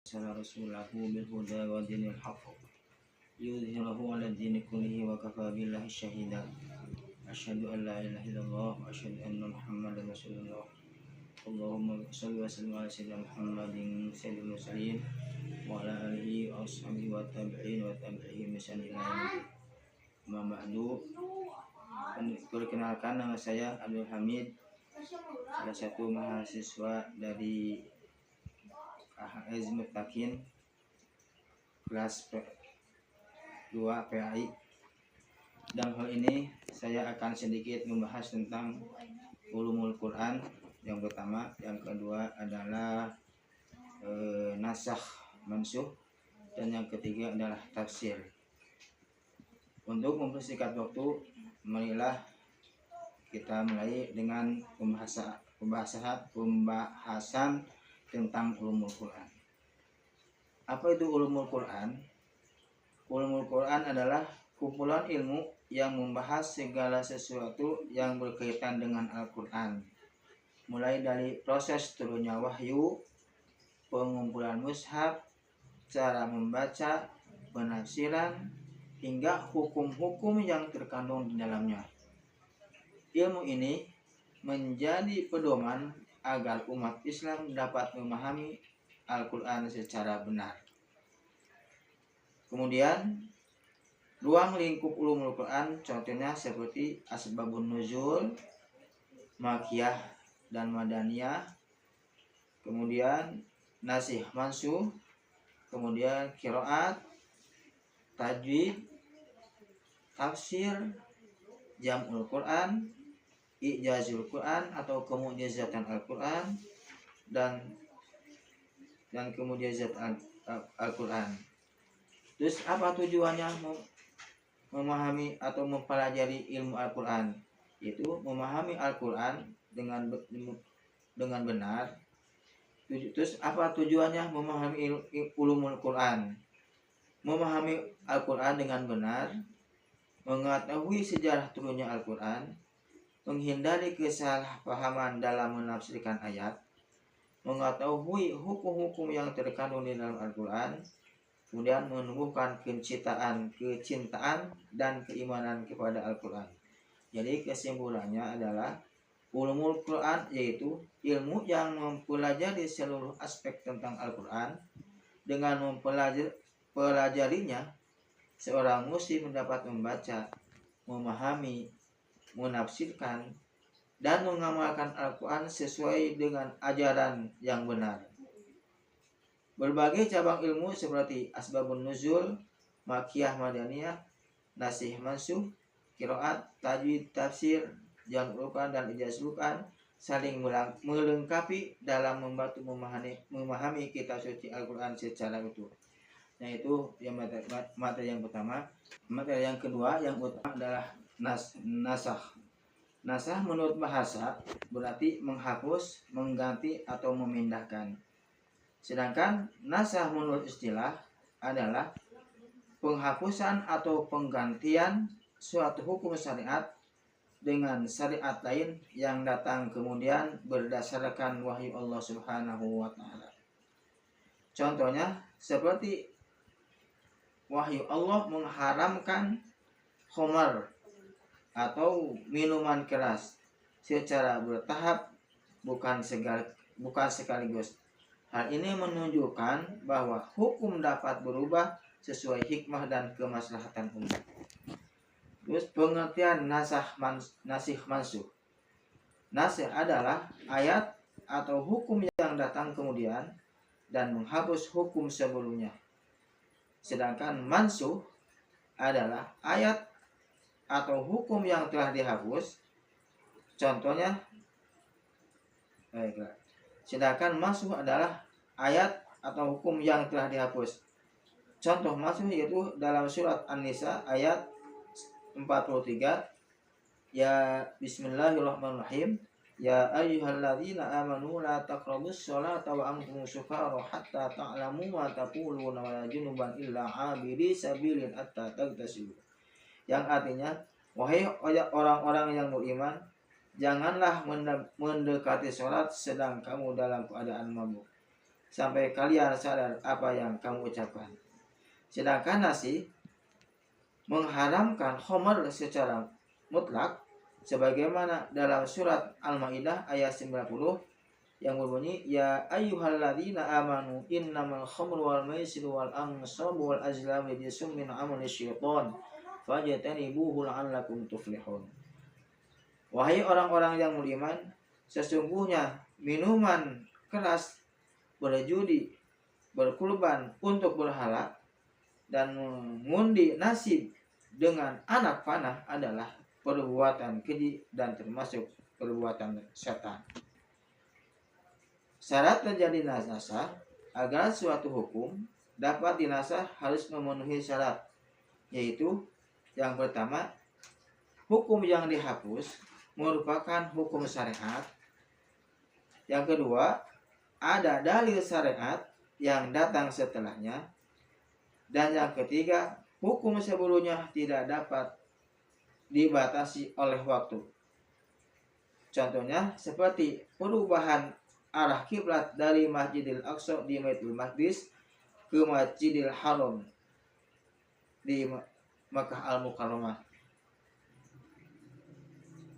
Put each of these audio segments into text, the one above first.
أرسل رسوله بالهدى ودين الحق ليظهره على الدين كله وكفى بالله شهيدا أشهد أن لا إله إلا الله وأشهد أن محمدا رسول الله اللهم صل وسلم على سيدنا محمد سيد المرسلين وعلى آله وأصحابه والتابعين وتابعين بإحسان إلى يوم الدين. Amma ba'du. Perkenalkan, nama saya Abdul Hamid, salah satu mahasiswa dari AHS Mutakin kelas 2 PAI. Dan hal ini saya akan sedikit membahas tentang ulumul Quran. Yang pertama, yang kedua adalah nasakh mansukh, dan yang ketiga adalah tafsir. Untuk mempersingkat waktu, marilah kita mulai dengan pembahasan tentang ulumul Quran. Apa itu ulumul Quran? Ulumul Quran adalah kumpulan ilmu yang membahas segala sesuatu yang berkaitan dengan Al-Quran, mulai dari proses turunnya wahyu, pengumpulan mushaf, cara membaca, penafsiran, hingga hukum-hukum yang terkandung di dalamnya. Ilmu ini menjadi pedoman agar umat Islam dapat memahami Al-Quran secara benar. Kemudian, ruang lingkup ulumul Quran contohnya seperti asbabun nuzul, makiyah dan madaniyah, kemudian nasikh mansukh, kemudian qiraat, tajwid, tafsir, jam'ul Quran, i'jazul Quran atau kemujizatan Al-Quran, dan kemujizat Al-Quran. Terus apa tujuannya memahami atau mempelajari ilmu Al-Quran? Yaitu memahami Al-Quran dengan benar. Terus apa tujuannya memahami ulumul Quran? Memahami Al-Quran dengan benar, mengetahui sejarah turunnya Al-Quran, menghindari kesalahpahaman dalam menafsirkan ayat, mengetahui hukum-hukum yang terkandung di dalam Al-Quran, kemudian menumbuhkan kecintaan dan keimanan kepada Al-Quran. Jadi kesimpulannya adalah ulumul Quran yaitu ilmu yang mempelajari seluruh aspek tentang Al-Quran. Dengan mempelajarinya, seorang muslim dapat membaca, memahami, menafsirkan, dan mengamalkan Al-Quran sesuai dengan ajaran yang benar. Berbagai cabang ilmu seperti asbabun nuzul, makiyah madaniyah, nasikh mansukh, qiraat, tajwid, tafsir, jam'ul Quran dan i'jazul Quran saling melengkapi dalam membantu memahami kitab suci Al-Quran secara utuh. Nah, itu yang materi yang pertama. Materi yang kedua yang utama adalah nasakh. Nasakh menurut bahasa berarti menghapus, mengganti atau memindahkan. Sedangkan nasakh menurut istilah adalah penghapusan atau penggantian suatu hukum syariat dengan syariat lain yang datang kemudian berdasarkan wahyu Allah Subhanahu wa taala. Contohnya seperti wahyu Allah mengharamkan khamar atau minuman keras secara bertahap, bukan sekaligus. Hal ini menunjukkan bahwa hukum dapat berubah sesuai hikmah dan kemaslahatan umat. Terus pengertian nasikh mansukh. Nasikh adalah ayat atau hukum yang datang kemudian dan menghapus hukum sebelumnya. Sedangkan mansukh adalah ayat atau hukum yang telah dihapus. Contohnya, sedangkan mansukh adalah ayat atau hukum yang telah dihapus. Contoh mansukh yaitu dalam surat An-Nisa ayat 43, ya bismillahirrahmanirrahim, ya ayyuhalladzina amanu la taqrabus sholata wa antum sukara hatta ta'lamu ma taquluna wa la junuban illa 'abiri sabilin hatta taghtasilu. Yang artinya, wahai orang-orang yang beriman, janganlah mendekati sholat sedang kamu dalam keadaan mabuk, sampai kalian sadar apa yang kamu ucapkan. Sedangkan nasi mengharamkan khamar secara mutlak sebagaimana dalam surat Al-Maidah ayat 90 yang berbunyi ya ayyuhalladzina amanu innamal khamru wal maisiru wal ansabu wal azlamu rijsum min amali syaitan fajtanibuhu la'allakum tuflihun. Wahai orang-orang yang beriman, sesungguhnya minuman keras, berjudi, berkurban untuk berhala, dan mengundi nasib dengan anak panah adalah perbuatan keji dan termasuk perbuatan setan. Syarat terjadi nasah agar suatu hukum dapat dinasah harus memenuhi syarat, yaitu yang pertama, hukum yang dihapus merupakan hukum syariat. Yang kedua, ada dalil syariat yang datang setelahnya. Dan yang ketiga, hukum sebelumnya tidak dapat dibatasi oleh waktu. Contohnya seperti perubahan arah kiblat dari Masjidil Aqsa di Baitul Maqdis ke Masjidil Haram di Makkah Al-Mukarramah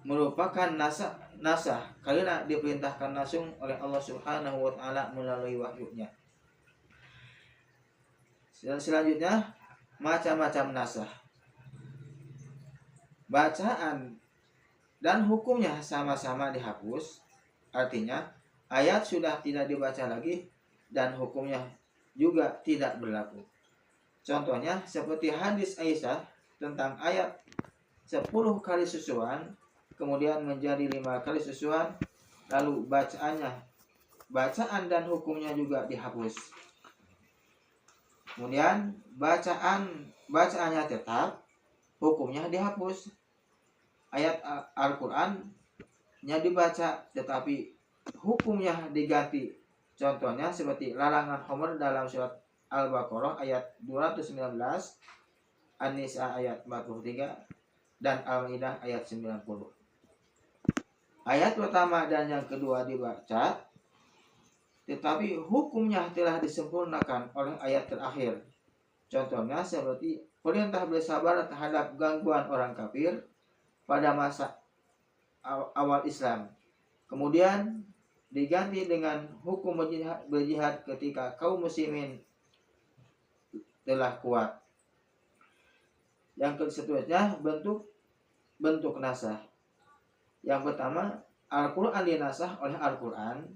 merupakan nasah karena diperintahkan langsung oleh Allah Subhanahu wa taala melalui wahyunya. Selanjutnya macam-macam nasah. Bacaan dan hukumnya sama-sama dihapus. Artinya ayat sudah tidak dibaca lagi dan hukumnya juga tidak berlaku. Contohnya seperti hadis Aisyah tentang ayat 10 kali susuan kemudian menjadi 5 kali susuan, lalu bacaan dan hukumnya juga dihapus. Kemudian bacaannya tetap, hukumnya dihapus. Ayat Al-Qur'annya dibaca tetapi hukumnya diganti. Contohnya seperti larangan khamr dalam surat Al-Baqarah ayat 219, An-Nisa ayat 43 dan Al-Maidah ayat 90. Ayat pertama dan yang kedua dibaca, tetapi hukumnya telah disempurnakan oleh ayat terakhir. Contohnya seperti perintah bersabar terhadap gangguan orang kafir pada masa awal Islam. Kemudian diganti dengan hukum berjihad ketika kaum muslimin telah kuat. Yang seterusnya bentuk nasah. Yang pertama, Al-Quran dinasah oleh Al-Quran.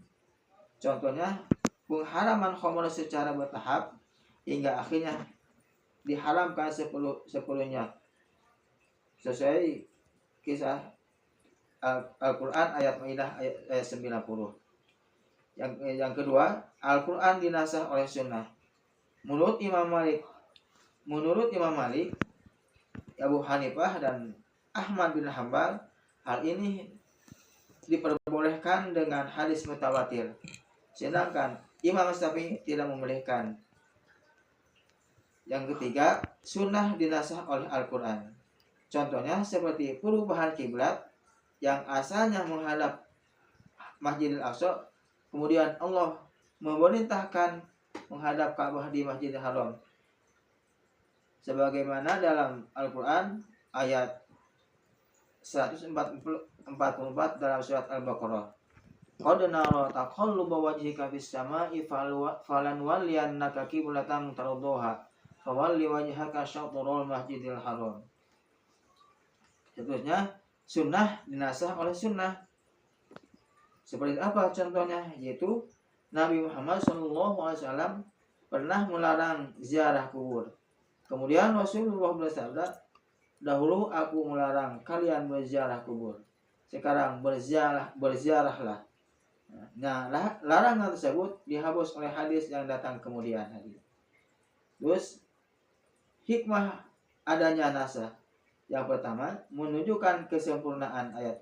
Contohnya, pengharaman khamr secara bertahap hingga akhirnya diharamkan sepuluhnya. Sesuai kisah Al-Quran ayat Maidah ayat 90. Yang kedua, Al-Quran dinasah oleh sunnah. Menurut Imam Malik, Abu Hanifah dan Ahmad bin Hanbal, hal ini diperbolehkan dengan hadis mutawatir. Sedangkan Imam Syafi'i tidak membolehkan. Yang ketiga, sunnah dinasah oleh Al-Quran. Contohnya seperti perubahan kiblat yang asalnya menghadap Masjidil Aqsa, kemudian Allah memerintahkan menghadap Ka'bah di Masjidil Haram. Sebagaimana dalam Al-Quran ayat 144 dalam surat Al-Baqarah. Qad nara taqalluba wajhika fis sama'i falanwalliyannaka qiblatan tardaha fawalli wajhaka syatrul masjidil haram. Seterusnya, sunnah dinasah oleh sunnah. Seperti apa contohnya? Yaitu Nabi Muhammad SAW pernah melarang ziarah kubur. Kemudian Rasulullah bersabda, dahulu aku melarang kalian berziarah kubur. Sekarang berziarahlah. Nah, larangan tersebut dihapus oleh hadis yang datang kemudian. Terus, hikmah adanya nasah. Yang pertama, menunjukkan kesempurnaan ayat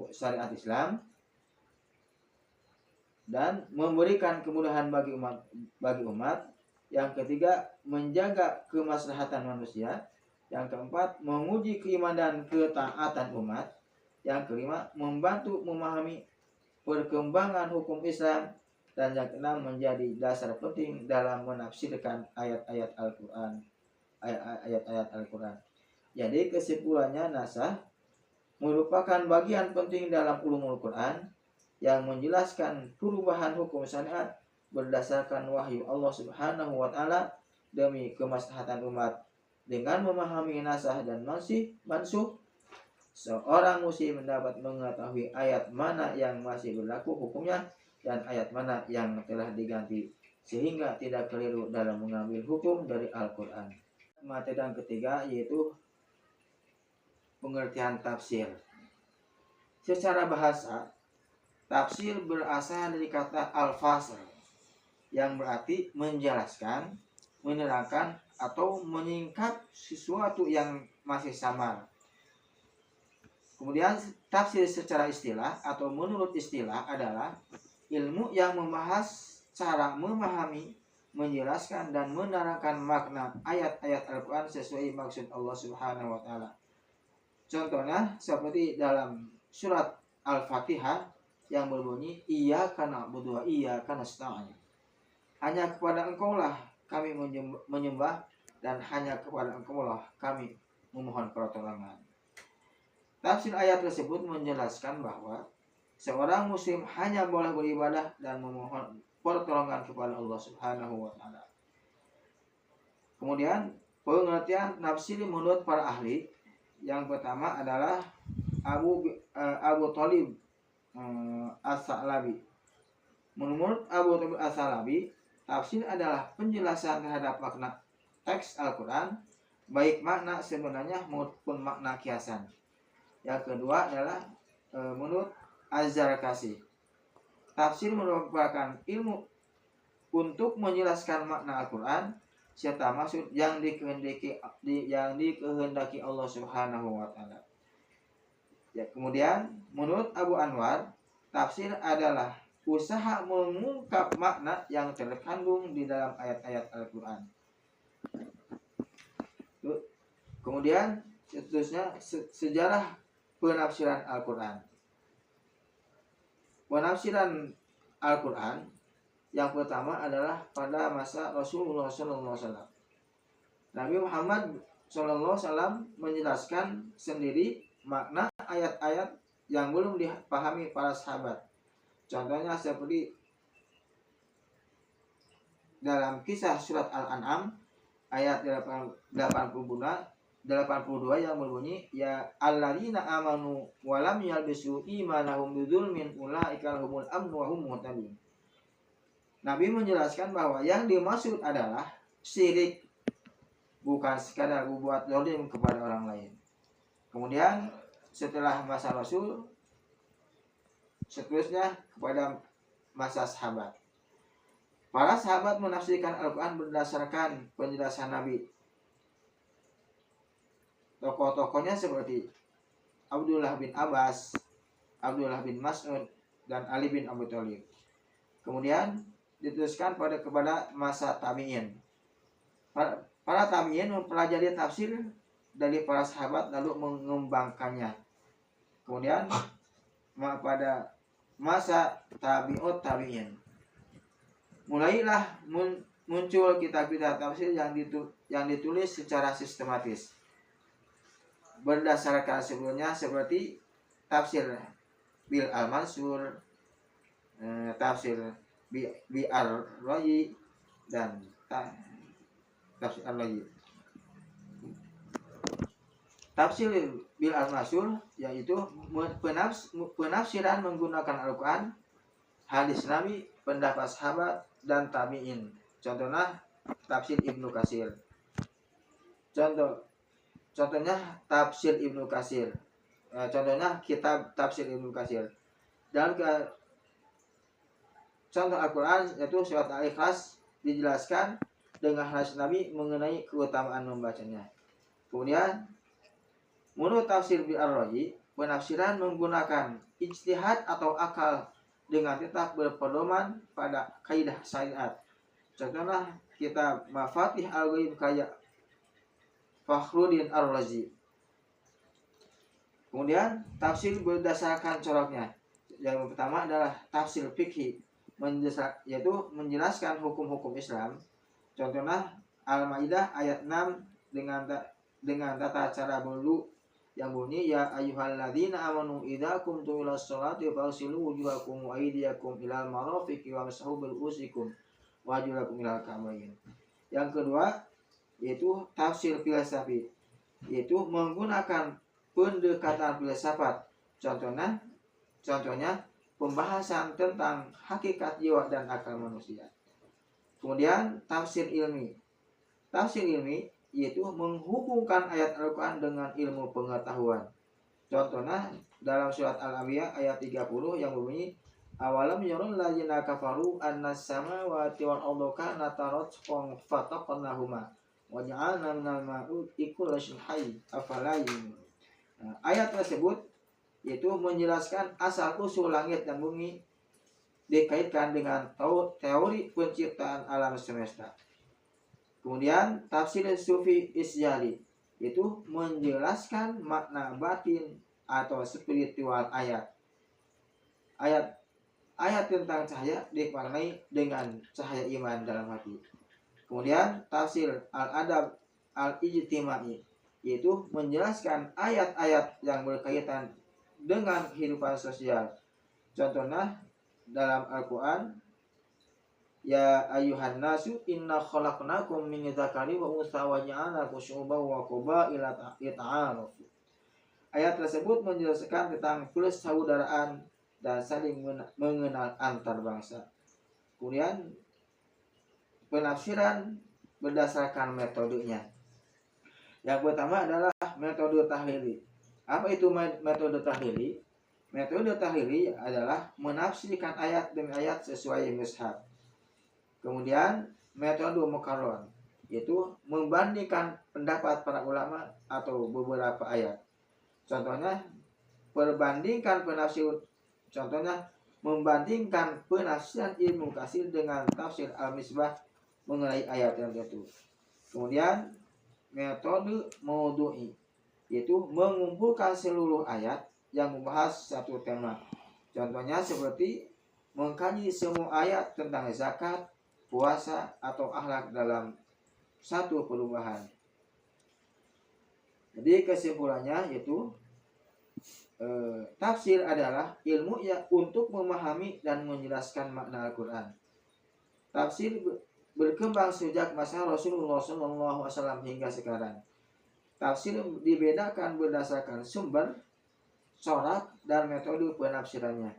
syariat Islam dan memberikan kemudahan bagi umat. Yang ketiga, menjaga kemaslahatan manusia. Yang keempat, menguji keimanan dan ketaatan umat. Yang kelima, membantu memahami perkembangan hukum Islam. Dan yang keenam menjadi dasar penting dalam menafsirkan ayat-ayat Al-Quran. Ayat-ayat Al-Quran. Jadi kesimpulannya, nasah merupakan bagian penting dalam ulumul Quran yang menjelaskan perubahan hukum syariat berdasarkan wahyu Allah Subhanahu wa taala demi kemaslahatan umat. Dengan memahami nasah dan mansuh, seorang muslim mendapat mengetahui ayat mana yang masih berlaku hukumnya dan ayat mana yang telah diganti, sehingga tidak keliru dalam mengambil hukum dari Al-Quran. Materi yang ketiga yaitu pengertian tafsir. Secara bahasa, tafsir berasal dari kata al-fasl yang berarti menjelaskan, menerangkan, atau menyingkap sesuatu yang masih samar. Kemudian tafsir secara istilah atau menurut istilah adalah ilmu yang membahas cara memahami, menjelaskan, dan menerangkan makna ayat-ayat Al-Quran sesuai maksud Allah Subhanahu wa taala. Contohnya seperti dalam surat Al-Fatihah yang berbunyi iyyaka na'budu wa iyyaka nasta'in. Hanya kepada Engkaulah kami menyembah dan hanya kepada Engkaulah kami memohon pertolongan. Tafsir ayat tersebut menjelaskan bahwa seorang muslim hanya boleh beribadah dan memohon pertolongan kepada Allah Subhanahu wa taala. Kemudian pengertian tafsir menurut para ahli, yang pertama adalah Abu Thalib As-Sa'labi. Menurut Abu Thalib As-Sa'labi, tafsir adalah penjelasan terhadap makna teks Al-Quran, baik makna sebenarnya maupun makna kiasan. Yang kedua adalah menurut Az-Zarkasi, tafsir merupakan ilmu untuk menjelaskan makna Al-Quran serta maksud yang dikehendaki Allah Subhanahu wa taala. Ya, kemudian menurut Abu Anwar, tafsir adalah usaha mengungkap makna yang terkandung di dalam ayat-ayat Al-Quran. Kemudian seterusnya sejarah penafsiran Al-Quran. Penafsiran Al-Quran yang pertama adalah pada masa Rasulullah SAW. Nabi Muhammad SAW menjelaskan sendiri makna ayat-ayat yang belum dipahami para sahabat. Contohnya seperti dalam kisah surat Al-An'am ayat 82 yang berbunyi ya alladzina amanu wa lam yalbisu imanahum bidzulmin ulaika lahumul amnu wa hum muhtadun. Nabi menjelaskan bahwa yang dimaksud adalah syirik, bukan sekadar berbuat zalim kepada orang lain. Kemudian setelah masa Rasul, seterusnya kepada masa sahabat. Para sahabat menafsirkan Al-Quran berdasarkan penjelasan Nabi. Tokoh-tokohnya seperti Abdullah bin Abbas, Abdullah bin Mas'ud, dan Ali bin Abi Thalib. Kemudian diteruskan kepada masa tabi'in. Para tabi'in mempelajari tafsir dari para sahabat lalu mengembangkannya. Kemudian pada masa tabi'ut tabi'in, mulailah muncul kitab-kitab tafsir yang ditulis secara sistematis berdasarkan sebelumnya seperti tafsir Bil Al-Mansur, tafsir Bi Ar-Rayi, dan tafsir Ar-Rayi. Tafsir Bil Al-Mansur yaitu penafsiran menggunakan Al-Quran, hadis Nabi, pendapat sahabat, dan tabi'in. Contohnya tafsir Ibnu Katsir. Contohnya tafsir Ibnu Katsir. Contohnya kitab tafsir Ibnu Katsir. Dan contoh Al-Quran yaitu surat Al-Ikhlas dijelaskan dengan hadis Nabi mengenai keutamaan membacanya. Kemudian menurut tafsir Bil Ar-Rayi, penafsiran menggunakan ijtihad atau akal dengan tetap berpedoman pada kaidah syariat. Contohnya kitab Mafatih Al-Ghaib kayak Fakhruddin Ar-Razi. Kemudian tafsir berdasarkan coraknya. Yang pertama adalah tafsir fikih yaitu menjelaskan hukum-hukum Islam. Contohnya Al-Maidah ayat 6 dengan tata cara berwudu yang bunyi ya ayyuhalladzina amanu idza qumtum ilas sholati faghsilu wujuhakum wa aydiyakum ilal marafiqi wamsahu bi ru'usikum wa arjulakum ilal ka'bayn. Yang kedua yaitu tafsir filsafat, yaitu menggunakan pendekatan filsafat. Contohnya pembahasan tentang hakikat jiwa dan akal manusia. Kemudian tafsir ilmi. Tafsir ilmi yaitu menghubungkan ayat Al-Quran dengan ilmu pengetahuan. Contohnya dalam surat Al-Anbiya ayat 30 yang berbunyi awalam yarul ladzina kafaru annas samawati wal arda kanata ratqan fataqnahuma wa ja'alna minal ma'i kulli syai'in hayy afala yu'minun. Ayat tersebut yaitu menjelaskan asal usul langit dan bumi dikaitkan dengan teori penciptaan alam semesta. Kemudian tafsir Sufi Isyari itu menjelaskan makna batin atau spiritual ayat. Ayat tentang cahaya dimaknai dengan cahaya iman dalam hati. Kemudian tafsir Al-Adab Al-Ijtimai yaitu menjelaskan ayat-ayat yang berkaitan dengan kehidupan sosial. Contohnya dalam Al-Quran ya ayuhan nasu inna khalaqnakum min dzakari wa untha wa ja'alnakum syu'uban wa qabaila lita'arafu. Ayat tersebut menjelaskan tentang persaudaraan dan saling mengenal antar bangsa. Kemudian penafsiran berdasarkan metodenya. Yang pertama adalah metode tahlili. Apa itu metode tahlili? Metode tahlili adalah menafsirkan ayat demi ayat sesuai mushaf. Kemudian metode mukarrar yaitu membandingkan pendapat para ulama atau beberapa ayat. Contohnya membandingkan penafsiran Ibnu Katsir dengan tafsir Al-Misbah mengenai ayat yang tertentu. Kemudian metode maudhu'i yaitu mengumpulkan seluruh ayat yang membahas satu tema. Contohnya seperti mengkaji semua ayat tentang zakat, puasa atau akhlak dalam satu perubahan. Jadi kesimpulannya yaitu tafsir adalah ilmu yang untuk memahami dan menjelaskan makna Al-Quran. Tafsir berkembang sejak masa Rasulullah SAW hingga sekarang. Tafsir dibedakan berdasarkan sumber, corak, dan metode penafsirannya.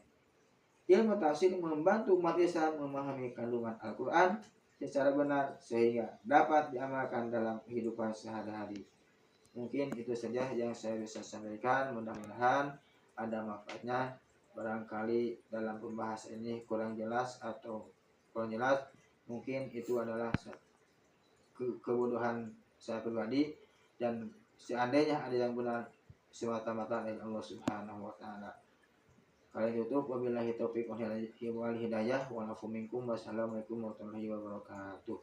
Ilmu tafsir membantu umat Islam memahami kandungan Al-Quran secara benar sehingga dapat diamalkan dalam kehidupan sehari-hari. Mungkin itu saja yang saya bisa sampaikan. Mudah-mudahan ada manfaatnya. Barangkali dalam pembahasan ini kurang jelas, mungkin itu adalah kebodohan saya pribadi, dan seandainya ada yang benar semata-mata dari Allah Subhanahu wa taala. Kalau tutup, wabillahi taufiq wal hidayah wa afu minkum. Wassalamualaikum warahmatullahi wabarakatuh.